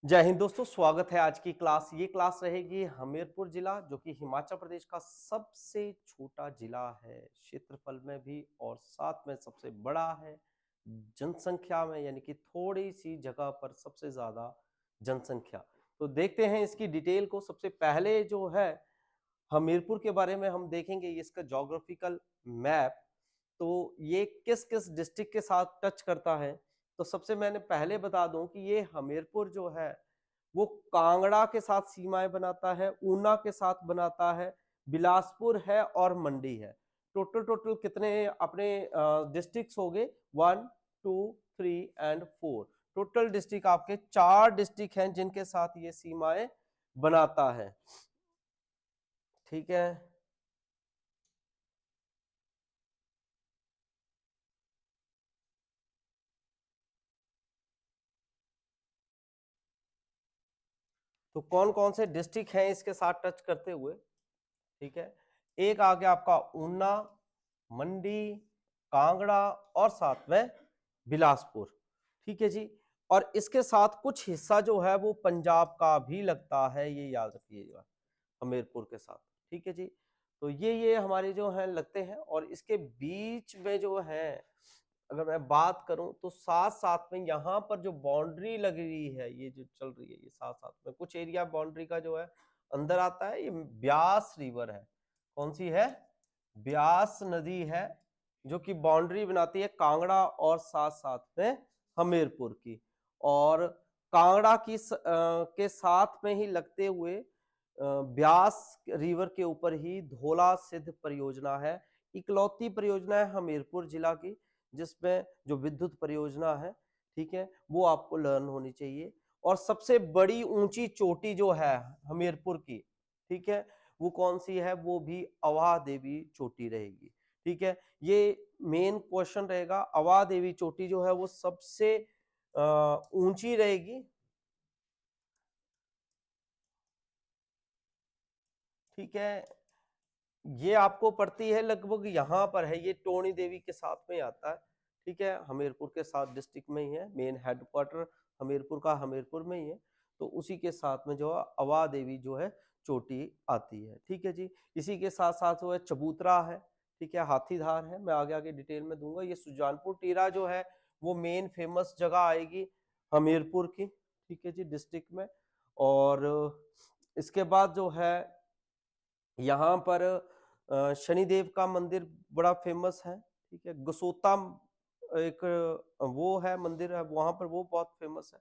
जय हिंद दोस्तों, स्वागत है आज की क्लास। ये क्लास रहेगी हमीरपुर जिला, जो कि हिमाचल प्रदेश का सबसे छोटा जिला है क्षेत्रफल में भी, और साथ में सबसे बड़ा है जनसंख्या में, यानी कि थोड़ी सी जगह पर सबसे ज्यादा जनसंख्या। तो देखते हैं इसकी डिटेल को। सबसे पहले जो है हमीरपुर के बारे में हम देखेंगे, इसका ज्योग्राफिकल मैप। तो ये किस किस डिस्ट्रिक्ट के साथ टच करता है। तो सबसे मैंने पहले बता दूं कि ये हमीरपुर जो है वो कांगड़ा के साथ सीमाएं बनाता है, ऊना के साथ बनाता है, बिलासपुर है और मंडी है। टोटल टोटल कितने अपने डिस्ट्रिक्ट्स हो गए? 1, 2, 3 एंड 4। टोटल डिस्ट्रिक्ट आपके 4 डिस्ट्रिक्ट हैं जिनके साथ ये सीमाएं बनाता है। ठीक है। तो कौन कौन से डिस्ट्रिक्ट हैं इसके साथ टच करते हुए? ठीक है, एक आ गया आपका ऊना, मंडी, कांगड़ा और साथ में बिलासपुर। ठीक है जी। और इसके साथ कुछ हिस्सा जो है वो पंजाब का भी लगता है, ये याद रखिएगा हमीरपुर के साथ। ठीक है जी। तो ये हमारे जो हैं लगते हैं, और इसके बीच में जो है अगर मैं बात करूं तो साथ साथ में यहाँ पर जो बाउंड्री लग रही है, ये जो चल रही है, ये साथ साथ में कुछ एरिया बाउंड्री का जो है अंदर आता है। ये ब्यास रिवर है। कौन सी है? ब्यास नदी है, जो कि बाउंड्री बनाती है कांगड़ा और साथ साथ में हमीरपुर की। और कांगड़ा की के साथ में ही लगते हुए ब्यास रिवर के ऊपर ही धौला सिद्ध परियोजना है। इकलौती परियोजना है हमीरपुर जिला की जिसमें जो विद्युत परियोजना है, ठीक है, वो आपको लर्न होनी चाहिए। और सबसे बड़ी ऊंची चोटी जो है हमीरपुर की, ठीक है, वो कौन सी है? वो भी अवाह देवी चोटी रहेगी। ठीक है, ये मेन क्वेश्चन रहेगा। अवाह देवी चोटी जो है वो सबसे ऊंची रहेगी। ठीक है, ये आपको पड़ती है लगभग यहाँ पर है, ये टोनी देवी के साथ में आता है। ठीक है, हमीरपुर के साथ डिस्ट्रिक्ट में ही है, मेन हेडक्वार्टर हमीरपुर का हमीरपुर में ही है। तो उसी के साथ में जो है अवा देवी जो है चोटी आती है। ठीक है जी। इसी के साथ साथ जो है चबूतरा है, ठीक है, हाथीधार है, मैं आगे आगे डिटेल में दूंगा। ये सुजानपुर टीरा जो है वो मेन फेमस जगह आएगी हमीरपुर की, ठीक है जी, डिस्ट्रिक्ट में। और इसके बाद जो है यहाँ पर शनिदेव का मंदिर बड़ा फेमस है। ठीक है, गसोता एक वो है मंदिर है वहां पर, वो बहुत फेमस है।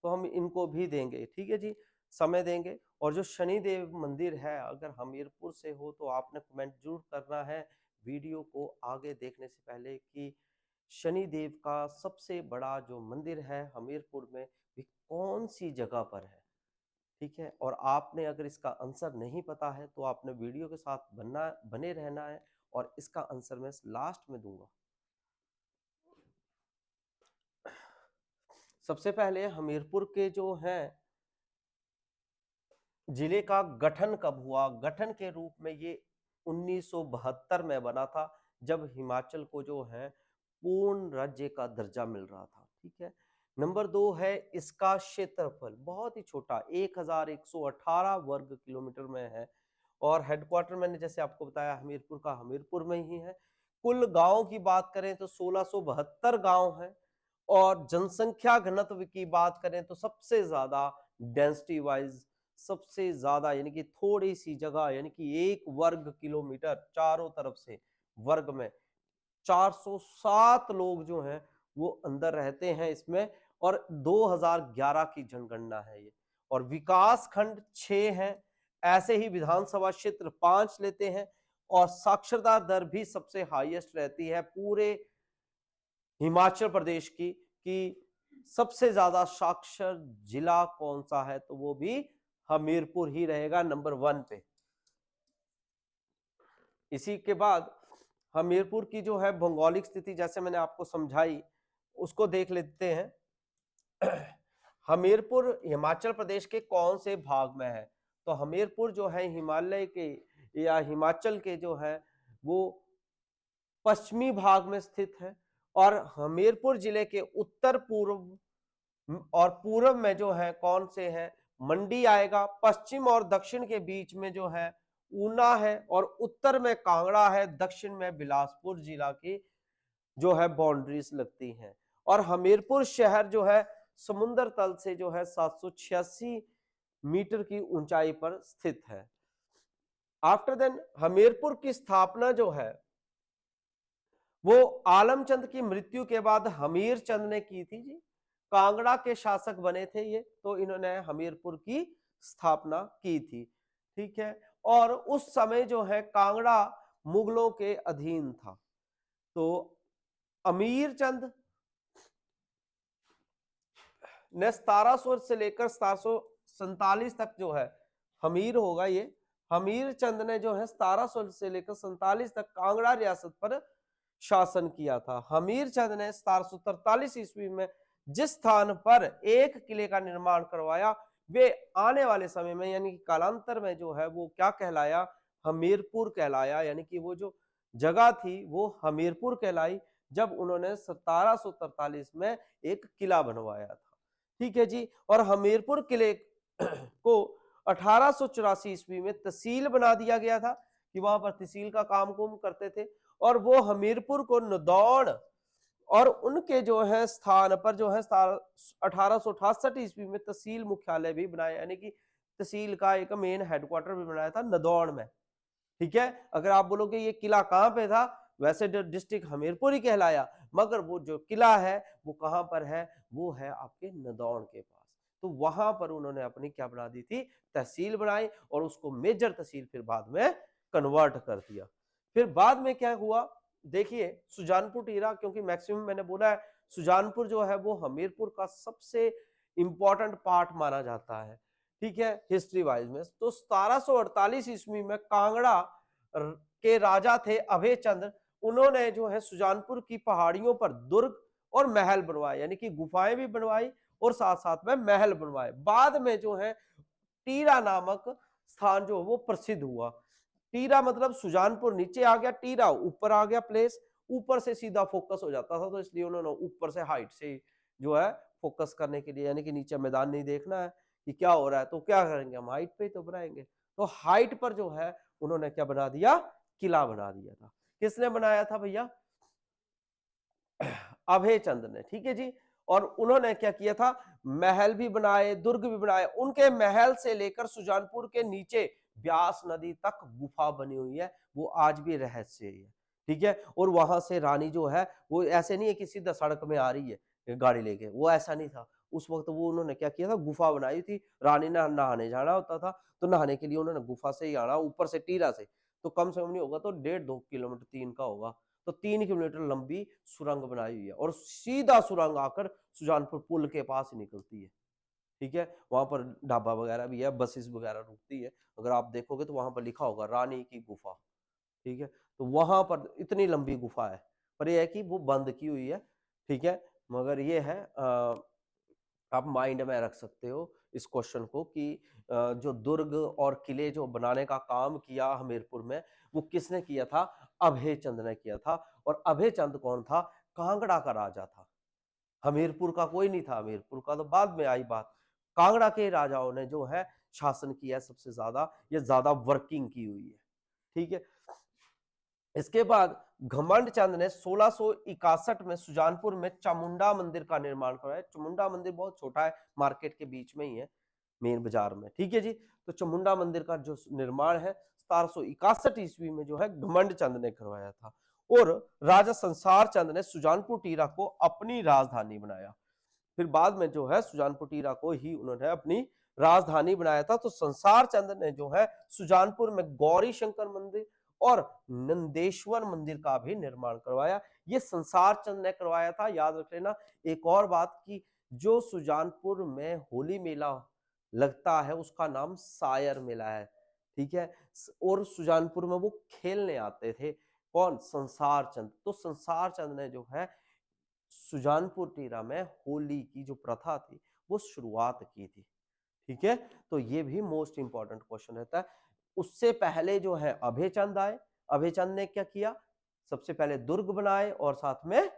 तो हम इनको भी देंगे, ठीक है जी, समय देंगे। और जो शनिदेव मंदिर है, अगर हमीरपुर से हो तो आपने कमेंट जरूर करना है वीडियो को आगे देखने से पहले कि शनिदेव का सबसे बड़ा जो मंदिर है हमीरपुर में भी कौन सी जगह पर है। ठीक है, और आपने अगर इसका आंसर नहीं पता है तो आपने वीडियो के साथ बने रहना है, और इसका आंसर मैं लास्ट में दूंगा। सबसे पहले हमीरपुर के जो हैं जिले का गठन कब हुआ? गठन के रूप में ये 1972 में बना था, जब हिमाचल को जो है पूर्ण राज्य का दर्जा मिल रहा था। ठीक है। नंबर 2 है इसका क्षेत्रफल, बहुत ही छोटा, 1118 वर्ग किलोमीटर में है। और हेडक्वार्टर मैंने जैसे आपको बताया हमीरपुर का हमीरपुर में ही है। कुल गांव की बात करें तो 1672 गांव हैं। और जनसंख्या घनत्व की बात करें तो सबसे ज्यादा डेंसिटी वाइज, सबसे ज्यादा यानी कि थोड़ी सी जगह, यानी कि 1 वर्ग किलोमीटर चारों तरफ से वर्ग में 407 लोग जो हैं वो अंदर रहते हैं इसमें। और 2011 की जनगणना है ये। और विकास खंड 6 हैं। ऐसे ही विधानसभा क्षेत्र 5 लेते हैं। और साक्षरता दर भी सबसे हाईएस्ट रहती है पूरे हिमाचल प्रदेश की, कि सबसे ज्यादा साक्षर जिला कौन सा है, तो वो भी हमीरपुर ही रहेगा नंबर 1 पे। इसी के बाद हमीरपुर की जो है भौगोलिक स्थिति, जैसे मैंने आपको समझाई, उसको देख लेते हैं। हमीरपुर हिमाचल प्रदेश के कौन से भाग में है? तो हमीरपुर जो है हिमालय के या हिमाचल के जो है वो पश्चिमी भाग में स्थित है। और हमीरपुर जिले के उत्तर पूर्व और पूर्व में जो है कौन से है, मंडी आएगा, पश्चिम और दक्षिण के बीच में जो है ऊना है, और उत्तर में कांगड़ा है, दक्षिण में बिलासपुर जिला की जो है बाउंड्रीज लगती हैं। और हमीरपुर शहर जो है समुद्र तल से जो है 786 मीटर की ऊंचाई पर स्थित है। आफ्टर देन हमीरपुर की स्थापना जो है वो आलमचंद की मृत्यु के बाद हमीर चंद ने की थी जी। कांगड़ा के शासक बने थे ये, तो इन्होंने हमीरपुर की स्थापना की थी। ठीक है, और उस समय जो है कांगड़ा मुगलों के अधीन था। तो अमीर चंद ने 1700 से लेकर 1747 तक जो है हमीर होगा ये, हमीर चंद ने जो है 1700 से लेकर 47 तक कांगड़ा रियासत पर शासन किया था। हमीर चंद ने 1743 ईस्वी में जिस स्थान पर एक किले का निर्माण करवाया, वे आने वाले समय में यानी कि कालांतर में जो है वो क्या कहलाया, हमीरपुर कहलाया। यानी कि वो जो जगह थी वो हमीरपुर कहलाई, जब उन्होंने 1743 में एक किला बनवाया था। ठीक है जी। और हमीरपुर किले को 1884 ईस्वी में तहसील बना दिया गया था, कि वहां पर तहसील का काम कुम करते थे। और वो हमीरपुर को नदौड़ और उनके जो है स्थान पर जो है 1868 ईस्वी में तहसील मुख्यालय भी बनाया, यानी कि तहसील का एक मेन हेडक्वार्टर भी बनाया था नदौड़ में। ठीक है, अगर आप बोलोगे ये किला कहां पे था, वैसे डिस्ट्रिक्ट हमीरपुर ही कहलाया, मगर वो जो किला है वो कहां पर है, वो है आपके नदौड़ के पास। तो वहां पर उन्होंने अपनी क्या बना दी थी, तहसील बनाई, और उसको मेजर तहसील फिर बाद में कन्वर्ट कर दिया। फिर बाद में क्या हुआ, देखिए सुजानपुर टीरा, क्योंकि मैक्सिमम मैंने बोला है सुजानपुर जो है वो हमीरपुर का सबसे इंपॉर्टेंट पार्ट माना जाता है। ठीक है, हिस्ट्री वाइज में। तो 1748 ईस्वी में कांगड़ा के राजा थे अभय चंद्र, उन्होंने जो है सुजानपुर की पहाड़ियों पर दुर्ग और महल बनवाए, यानी कि गुफाएं भी बनवाई और साथ साथ में महल बनवाए। बाद में जो है टीरा नामक स्थान जो वो प्रसिद्ध हुआ। टीरा मतलब सुजानपुर नीचे आ गया, टीरा ऊपर आ गया प्लेस, ऊपर से सीधा फोकस हो जाता था, तो इसलिए उन्होंने ऊपर से हाइट से जो है फोकस करने के लिए, यानी कि नीचे मैदान नहीं देखना है कि क्या हो रहा है, तो क्या करेंगे हम, हाइट पे तो बनाएंगे। तो हाइट पर जो है उन्होंने क्या बना दिया, किला बना दिया था। किसने बनाया था भैया, अभय चंद ने। ठीक है जी। और उन्होंने क्या किया था, महल भी बनाए, दुर्ग भी बनाए। उनके महल से लेकर सुजानपुर के नीचे ब्यास नदी तक गुफा बनी हुई है, वो आज भी रहस्य है। ठीक है, और वहां से रानी जो है वो ऐसे नहीं है कि सीधा सड़क में आ रही है गाड़ी लेके, वो ऐसा नहीं था। उस वक्त वो उन्होंने क्या किया था, गुफा बनाई थी। रानी ने नहाने जाना होता था, तो नहाने के लिए उन्होंने गुफा से ही आना, ऊपर से टीरा से, तो कम से कम नहीं होगा तो 1.5-2 किलोमीटर, 3 का होगा, तो 3 किलोमीटर लंबी सुरंग बनाई हुई है, और सीधा सुरंग आकर सुजानपुर पुल के पास ही निकलती है। ठीक है, वहां पर ढाबा वगैरह भी है, बसेस वगैरह रुकती है, अगर आप देखोगे तो वहां पर लिखा होगा रानी की गुफा। ठीक है, तो वहां पर इतनी लंबी गुफा है, पर यह है कि वो बंद की हुई है। ठीक है, मगर ये है आप माइंड में रख सकते हो इस क्वेश्चन को कि जो दुर्ग और किले जो बनाने का काम किया हमीरपुर में, वो किसने किया था, अभय चंद ने किया था। और अभय चंद कौन था, कांगड़ा का राजा था, हमीरपुर का कोई नहीं था। हमीरपुर का तो बाद में आई बात। कांगड़ा के राजाओं ने जो है शासन किया है सबसे ज्यादा, ये ज्यादा वर्किंग की हुई है। ठीक है, इसके बाद घमंड चंद ने 1661 में सुजानपुर में चामुंडा मंदिर का निर्माण करवाया। चामुंडा मंदिर बहुत छोटा है, मार्केट के बीच में ही है, मेन बाजार में। ठीक है जी, तो चामुंडा मंदिर का जो निर्माण है 1761 ईस्वी में जो है घमंड चंद ने करवाया था। और राजा संसार चंद ने सुजानपुर टीरा को अपनी राजधानी बनाया। फिर बाद में जो है सुजानपुर टीरा को ही उन्होंने अपनी राजधानी बनाया था। तो संसार चंद ने जो है सुजानपुर में गौरी शंकर मंदिर और नंदेश्वर मंदिर का भी निर्माण करवाया। ये संसार चंद ने करवाया था। याद रख लेना एक और बात की, जो सुजानपुर में होली मेला लगता है उसका नाम सायर मेला है। ठीक है, और सुजानपुर में वो खेलने आते थे, कौन, संसार चंद। तो संसार चंद ने जो है सुजानपुर टीरा में होली की जो प्रथा थी वो शुरुआत की थी। ठीक है, तो ये भी मोस्ट इंपॉर्टेंट क्वेश्चन रहता है। उससे पहले जो है अभय चंद आए। अभय चंद ने क्या किया, सबसे पहले दुर्ग बनाए और साथ में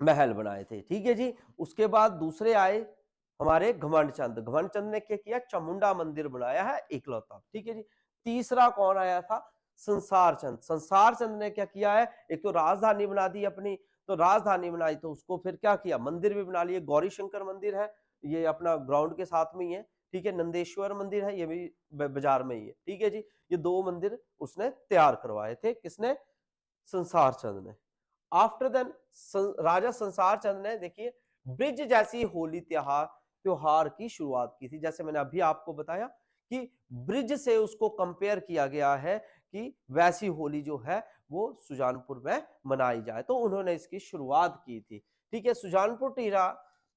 महल बनाए थे। ठीक है जी। उसके बाद दूसरे आए हमारे घमंड चंद। घमंड चंद ने क्या किया, चामुंडा मंदिर बनाया है इकलौता। ठीक है जी। तीसरा कौन आया था, संसार चंद। संसार चंद ने क्या किया है, एक तो राजधानी बना दी अपनी, तो राजधानी बनाई तो उसको फिर क्या किया, मंदिर भी बना लिए। गौरी शंकर मंदिर है, ये अपना ग्राउंड के साथ में ही है। ठीक है। नंदेश्वर मंदिर है, ये भी बाजार में ही है। ठीक है जी। ये दो मंदिर उसने तैयार करवाए थे, किसने, संसार चंद ने। आफ्टर देन राजा संसार चंद ने देखिए ब्रिज जैसी होली त्योहार की शुरुआत की थी। जैसे मैंने अभी आपको बताया कि ब्रिज से उसको कंपेयर किया गया है कि वैसी होली जो है वो सुजानपुर में मनाई जाए, तो उन्होंने इसकी शुरुआत की थी। ठीक है। सुजानपुर टीला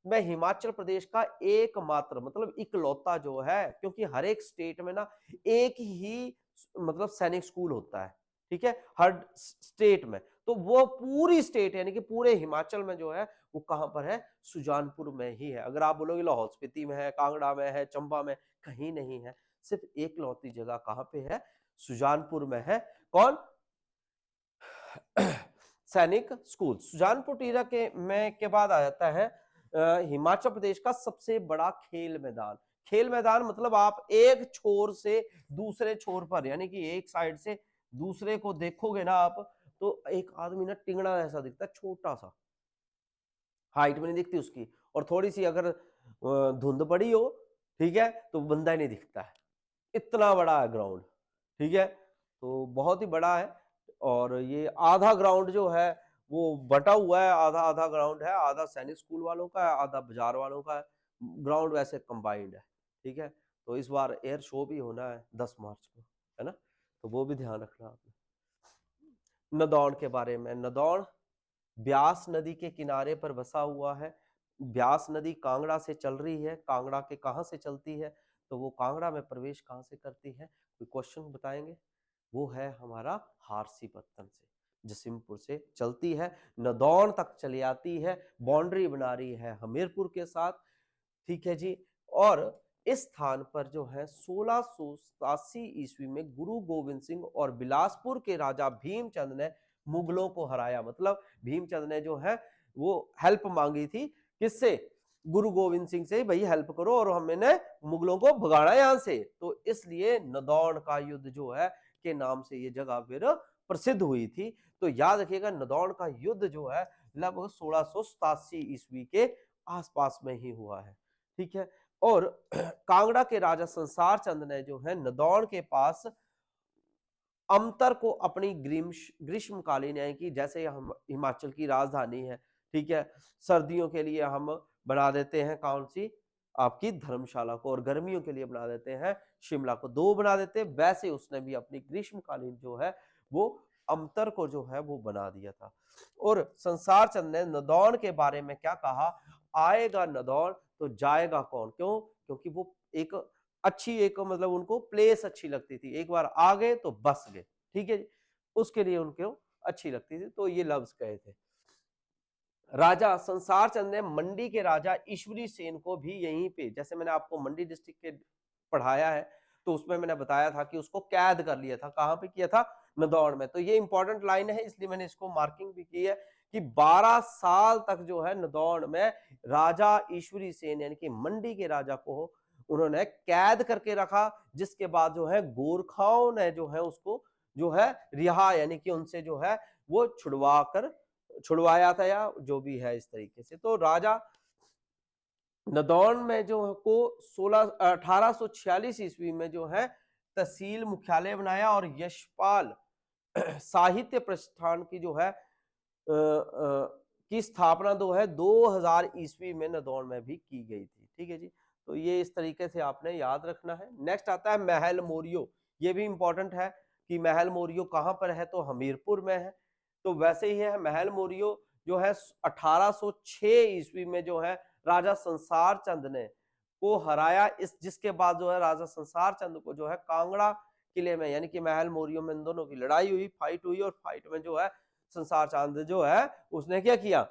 में हिमाचल प्रदेश का एकमात्र मतलब इकलौता जो है, क्योंकि हर एक स्टेट में ना एक ही मतलब सैनिक स्कूल होता है। ठीक है, हर स्टेट में। तो वो पूरी स्टेट यानी कि पूरे हिमाचल में जो है वो कहां पर है, सुजानपुर में ही है। अगर आप बोलोगे लाहौल स्पीति में है, कांगड़ा में है, चंबा में, कहीं नहीं है। सिर्फ एक लौती जगह कहां पे है, सुजानपुर में है। कौन, सैनिक स्कूल। सुजानपुर टीला के बाद आ जाता है हिमाचल प्रदेश का सबसे बड़ा खेल मैदान। खेल मैदान मतलब आप एक छोर से दूसरे छोर पर यानी कि एक साइड से दूसरे को देखोगे ना आप, तो एक आदमी ना टिंगड़ा ऐसा दिखता है, छोटा सा, हाइट में नहीं दिखती उसकी, और थोड़ी सी अगर धुंध पड़ी हो, ठीक है, तो बंदा ही नहीं दिखता है, इतना बड़ा है ग्राउंड। ठीक है, तो बहुत ही बड़ा है। और ये आधा ग्राउंड जो है वो बटा हुआ है, आधा आधा ग्राउंड है, आधा सैनिक स्कूल वालों का है, आधा बाजार वालों का है। ग्राउंड वैसे कंबाइंड है। ठीक है, तो इस बार एयर शो भी होना है 10 मार्च को, है ना, तो वो भी ध्यान रखना आपने। नदौन के बारे में, नदौन ब्यास नदी के किनारे पर बसा हुआ है। ब्यास नदी कांगड़ा से चल रही है, कांगड़ा के कहां से चलती है, तो वो कांगड़ा में प्रवेश कहां से करती है, कोई क्वेश्चन बताएंगे, वो है हमारा हारसी पत्तन से, जसिमपुर से चलती है, नदौन तक चली आती है, बाउंड्री बना रही है हमीरपुर के साथ। ठीक है जी। और इस स्थान पर जो है 1687 ईस्वी में गुरु गोविंद सिंह और बिलासपुर के राजा भीमचंद ने मुगलों को हराया। मतलब भीमचंद ने जो है वो हेल्प मांगी थी, किससे, गुरु गोविंद सिंह से, भाई हेल्प करो और हमने मुगलों को भगाना यहां से। तो इसलिए नदौन का युद्ध जो है के नाम से ये जगह फिर प्रसिद्ध हुई थी। तो याद रखिएगा नदौन का युद्ध जो है लगभग 1687 ईस्वी के आसपास में ही हुआ है। ठीक है। और कांगड़ा के राजा संसार चंद ने जो है नदौन के पास अमतर को अपनी ग्रीष्मकालीन यानी कि जैसे हम हिमाचल की राजधानी है, ठीक है, सर्दियों के लिए हम बना देते हैं कौन सी, आपकी धर्मशाला को, और गर्मियों के लिए बना देते हैं शिमला को, दो बना देते हैं। वैसे उसने भी अपनी ग्रीष्मकालीन जो है वो अमतर को जो है वो बना दिया था। और संसार चंद ने नदौन के बारे में क्या कहा, आएगा नदौन तो जाएगा कौन। क्यों, क्योंकि वो एक अच्छी एक मतलब उनको प्लेस अच्छी लगती थी, एक बार आ गए तो बस गए। ठीक है, उसके लिए उनको अच्छी लगती थी, तो ये लफ्ज कहे थे। राजा संसार चंद ने मंडी के राजा ईश्वरी सेन को भी यहीं पे, जैसे मैंने आपको मंडी डिस्ट्रिक्ट के पढ़ाया है, तो उसमें मैंने बताया था कि उसको कैद कर लिया था, कहां पे किया था, नदौड़ में। तो ये इंपॉर्टेंट लाइन है, इसलिए मैंने इसको मार्किंग भी की है कि 12 साल तक जो है नदौड़ में राजा ईश्वरी सेन यानी कि मंडी के राजा को उन्होंने कैद करके रखा, जिसके बाद जो है गोरखाओं ने जो है उसको जो है रिहा यानी कि उनसे जो है वो छुड़वाया था, या जो भी है इस तरीके से। तो राजा नदौन में जो को 1846 ईस्वी में जो है तहसील मुख्यालय बनाया, और यशपाल साहित्य प्रतिष्ठान की जो है की स्थापना जो है 2000 ईस्वी में नदौन में भी की गई थी। ठीक है जी, तो ये इस तरीके से आपने याद रखना है। नेक्स्ट आता है महल मोरियो। ये भी इंपॉर्टेंट है कि महल मोरियो कहां पर है, तो हमीरपुर में है। तो वैसे ही है महल मोरियो जो है 1806 ईस्वी में जो है राजा संसार चंद ने को हराया, इस जिसके बाद जो है राजा संसार चंद को जो है कांगड़ा किले में यानी कि महल मोरियो में इन दोनों की लड़ाई हुई, फाइट हुई, और फाइट में जो है संसार चंद जो है उसने क्या किया,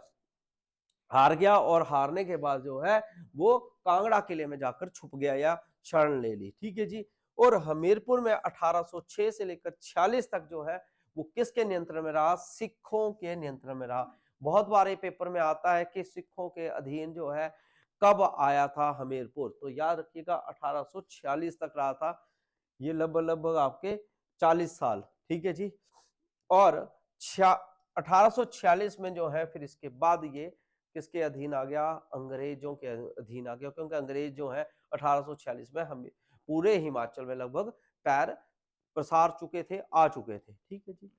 हार गया, और हारने के बाद जो है वो कांगड़ा किले में जाकर छुप गया या शरण ले ली। ठीक है जी। और हमीरपुर में 1806 से लेकर 46 तक जो है वो किसके नियंत्रण में रहा, सिखों के नियंत्रण में रहा। बहुत बार ये पेपर में आता है कि सिखों के अधीन जो है कब आया था हमीरपुर, तो याद रखिएगा 1846 तक रहा था, ये लगभग लगभग आपके 40 साल, ठीक है जी। और 1846 में जो है फिर इसके बाद ये किसके अधीन आ गया, अंग्रेजों के अधीन आ गया, क्योंकि अंग्रेज जो है 1846 में हम पूरे हिमाचल में लगभग पैर प्रसार चुके थे, आ चुके थे, ठीक है जी।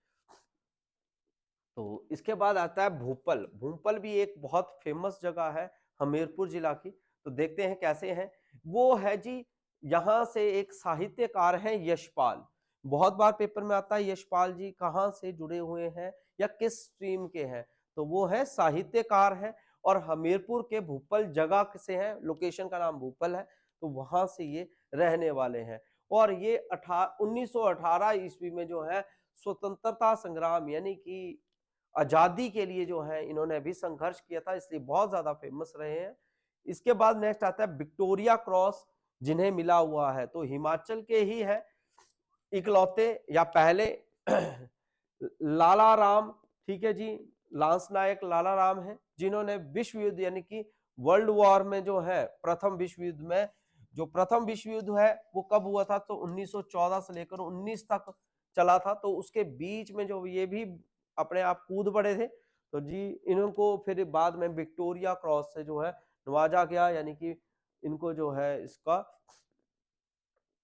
तो इसके बाद आता है भूपल। भूपल भी एक बहुत फेमस जगह है हमीरपुर जिला की, तो देखते हैं कैसे हैं। वो है जी, यहां से एक साहित्यकार हैं यशपाल, बहुत बार पेपर में आता है यशपाल जी कहां से जुड़े हुए हैं या किस स्ट्रीम के हैं, तो वो है साहित्यकार हैं और हमीरपुर के भूपल जगह से हैं, लोकेशन का नाम भूपल है, तो वहां से ये रहने वाले हैं। और ये 1918 ईस्वी में जो है स्वतंत्रता संग्राम यानी कि आजादी के लिए जो है इन्होंने भी संघर्ष किया था, इसलिए बहुत ज्यादा फेमस रहे हैं। इसके बाद नेक्स्ट आता है विक्टोरिया क्रॉस जिन्हें मिला हुआ है, तो हिमाचल के ही है इकलौते या पहले लाला राम, ठीक है जी, लांस नायक लाला राम है जिन्होंने विश्व युद्ध यानी कि वर्ल्ड वॉर में जो है प्रथम विश्व युद्ध में, जो प्रथम विश्व युद्ध है वो कब हुआ था, तो 1914 से लेकर 19 तक चला था, तो उसके बीच में जो ये भी अपने आप कूद पड़े थे, तो जी इनको फिर बाद में विक्टोरिया क्रॉस से जो है नवाजा गया, यानी कि इनको जो है इसका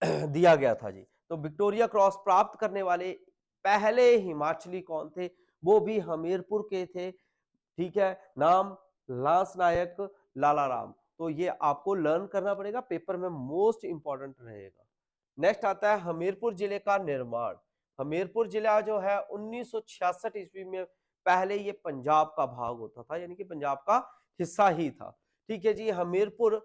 दिया गया था जी। तो विक्टोरिया क्रॉस प्राप्त करने वाले पहले हिमाचली कौन थे, वो भी हमीरपुर के थे, ठीक है, नाम लांस नायक लाला राम। तो ये आपको लर्न करना पड़ेगा, पेपर में मोस्ट इंपॉर्टेंट रहेगा। नेक्स्ट आता है हमीरपुर जिले का निर्माण। हमीरपुर जिला जो है 1966 ईस्वी में पहले ये पंजाब का भाग होता था, यानी कि पंजाब का हिस्सा ही था, ठीक है जी। हमीरपुर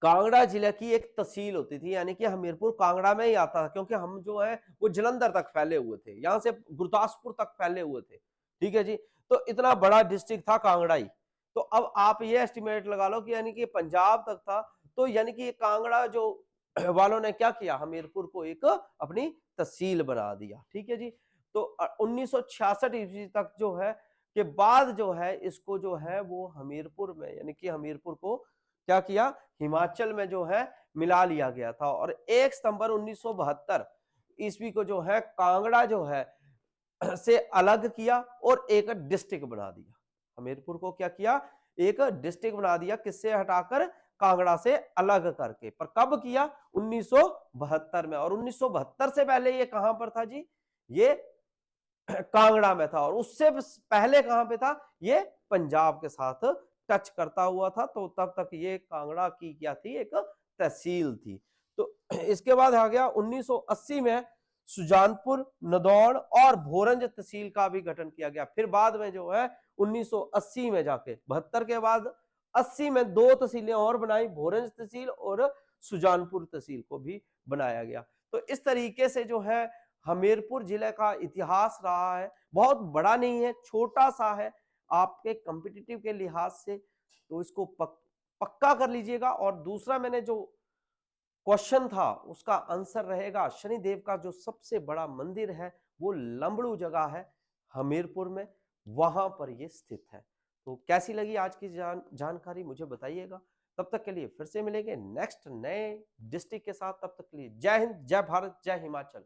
कांगड़ा जिले की एक तहसील होती थी, यानी कि हमीरपुर कांगड़ा में ही आता था, क्योंकि हम जो है वो जलंधर तक फैले हुए थे, यहां से गुरदासपुर तक फैले हुए थे, ठीक है जी। तो इतना बड़ा डिस्ट्रिक्ट था कांगड़ा ही। तो अब आप ये एस्टिमेट लगा लो कि यानी कि पंजाब तक था, तो यानी कि कांगड़ा जो वालों ने क्या किया, हमीरपुर को एक अपनी तहसील बना दिया, ठीक है जी। तो 1966 ईस्वी तक जो है के बाद जो है इसको जो है वो हमीरपुर में यानी कि हमीरपुर को क्या किया, हिमाचल में जो है मिला लिया गया था। और 1 सितंबर 1972 ईस्वी को जो है कांगड़ा जो है से अलग किया और एक डिस्ट्रिक्ट बना दिया। हमीरपुर को क्या किया, एक डिस्ट्रिक्ट बना दिया, किससे हटाकर, कांगड़ा से अलग करके। पर कब किया, 1972 में। और 1972 से पहले ये कहां पर था जी, ये कांगड़ा में था, और उससे पहले कहां पे था, ये पंजाब के साथ टच करता हुआ था। तो तब तक ये कांगड़ा की क्या थी, एक तहसील थी। तो इसके बाद आ गया 1980 में सुजानपुर, नदौड़ और भोरंज तहसील का भी गठन किया गया। फिर बाद में जो है 1980 में जाके 72 के बाद 80 में 2 तहसीलें और बनाई, भोरंज तहसील और सुजानपुर तहसील को भी बनाया गया। तो इस तरीके से जो है हमीरपुर जिले का इतिहास रहा है, बहुत बड़ा नहीं है, छोटा सा है आपके कॉम्पिटिटिव के लिहाज से, तो इसको पक्का कर लीजिएगा। और दूसरा मैंने जो क्वेश्चन था उसका आंसर रहेगा, शनिदेव का जो सबसे बड़ा मंदिर है वो लंबड़ू जगह है हमीरपुर में, वहां पर ये स्थित है। तो कैसी लगी आज की जानकारी मुझे बताइएगा। तब तक के लिए फिर से मिलेंगे नेक्स्ट नए डिस्ट्रिक्ट के साथ, तब तक के लिए जय हिंद, जय भारत, जय हिमाचल।